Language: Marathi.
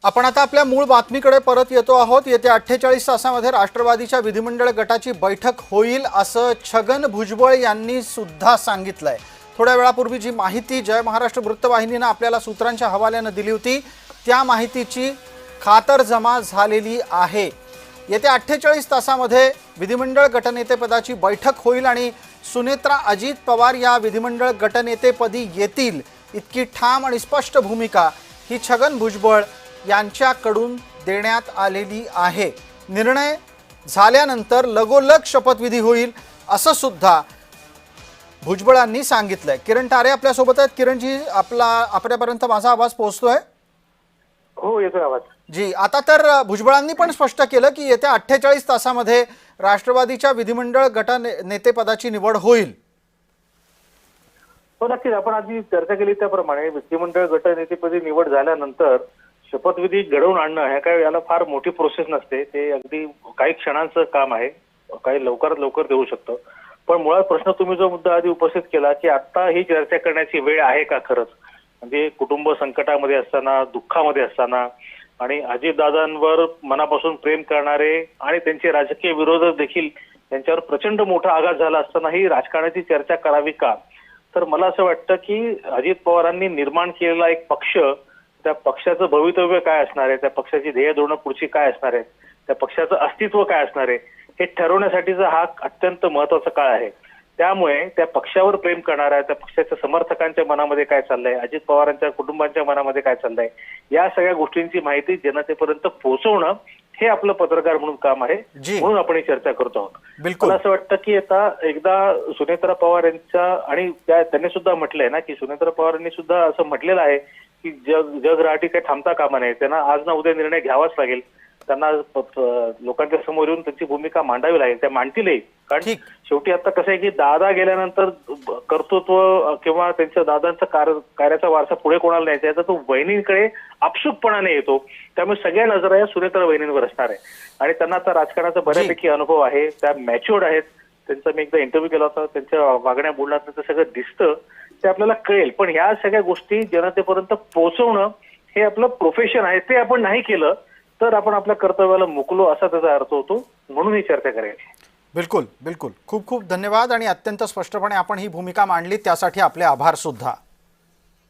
आपण आता आपल्या मूळ बातमीकडे परत येतो आहोत। येत्या 48 तासांमध्ये राष्ट्रवादीच्या विधिमंडळ गटाची बैठक होईल असं छगन भुजबळ यांनी सुद्धा सांगितलंय। थोड्या वेळापूर्वी जी माहिती जय महाराष्ट्र वृत्तवाहिनीने आपल्याला सूत्रांच्या हवाल्याने दिली होती त्या माहितीची खातरजमा झालेली आहे। येत्या 48 तासांमध्ये विधिमंडळ गटनेतेपदाची बैठक होईल आणि सुनेत्रा अजित पवार या विधिमंडळ गटनेतेपदी येतील इतकी ठाम आणि स्पष्ट भूमिका ही छगन भुजबळ यांच्याकडून देण्यात आलेली आहे। निर्णय झाल्यानंतर लगोलग शपथविधी होईल असं सुद्धा भुजबळांनी सांगितलंय। किरण तारे आपल्या सोबत आहेत। किरणजी, आपल्यापर्यंत माझा आवाज पोहोचतोय? हो, येतोय आवाज जी। आता तर भुजबळांनी पण स्पष्ट केलं की येत्या 48 तासांमध्ये राष्ट्रवादीच्या विधिमंडळ गटनेतेपदाची निवड होईल। हो, नक्कीच। आपण आधी चर्चा केली त्याप्रमाणे विधिमंडळ गटनेतेपदी निवड झाल्यानंतर शपथविधी घडवून आणणं ह्या काही याला फार मोठी प्रोसेस नसते। ते अगदी काही क्षणांचं काम आहे, काही लवकरात लवकर देऊ शकतं। पण मुळात प्रश्न तुम्ही जो मुद्दा आधी उपस्थित केला की आता ही चर्चा करण्याची वेळ आहे का खरंच, म्हणजे कुटुंब संकटामध्ये असताना, दुःखामध्ये असताना आणि अजितदादांवर मनापासून प्रेम करणारे आणि त्यांचे राजकीय विरोधक देखील त्यांच्यावर प्रचंड मोठा आघात झाला असताना ही राजकारणाची चर्चा करावी का? तर मला असं वाटतं की अजित पवारांनी निर्माण केलेला एक पक्ष, त्या पक्षाचं भवितव्य काय असणार आहे, त्या पक्षाची ध्येय धोरणं पुढची काय असणार आहे, त्या पक्षाचं अस्तित्व काय असणार आहे हे ठरवण्यासाठीचा हा अत्यंत महत्वाचा काळ आहे। त्यामुळे त्या पक्षावर प्रेम करणाऱ्या, त्या पक्षाच्या समर्थकांच्या मनामध्ये काय चाललंय, अजित पवारांच्या कुटुंबाच्या मनामध्ये काय चाललंय, या सगळ्या गोष्टींची माहिती जनतेपर्यंत पोहोचवणं हे आपलं पत्रकार म्हणून काम आहे। म्हणून आपण ही चर्चा करतो आहोत। मला असं वाटतं की आता एकदा सुनेत्रा पवार यांच्या आणि त्यांनी सुद्धा म्हटलंय ना की सुनेत्रा पवारांनी सुद्धा असं म्हटलेलं आहे की जग राहटी काही थांबता कामा नये, त्यांना आज ना उद्या निर्णय घ्यावाच लागेल, त्यांना लोकांच्या समोर येऊन त्यांची भूमिका मांडावी लागेल, त्या मांडतीलही। कारण शेवटी आता कसं आहे की दादा गेल्यानंतर कर्तृत्व किंवा त्यांच्या दादांचा कार्याचा वारसा पुढे कोणाला न्यायचा याचा तो वहिनींकडे आपसुकपणाने येतो। त्यामुळे सगळ्या नजरा या सुनेत्रा वहिनींवर असणार आहे आणि त्यांना आता राजकारणाचा बऱ्यापैकी अनुभव आहे, त्या मॅच्युअर्ड आहेत। त्यांचा मी एकदा इंटरव्ह्यू केला होता, त्यांच्या वागण्या बोलण्यात सगळं दिसतं, ते आपल्याला कळेल। पण ह्या सगळ्या गोष्टी जनतेपर्यंत पोहोचवणं हे आपलं प्रोफेशन आहे, ते आपण नाही केलं तर आपण आपल्या कर्तव्याला मुकलो असा त्याचा अर्थ होतो। म्हणून ही चर्चा करायची। बिलकुल बिलकुल, खूप खूप धन्यवाद आणि अत्यंत स्पष्टपणे आपण ही भूमिका मांडली त्यासाठी आपले आभार सुद्धा।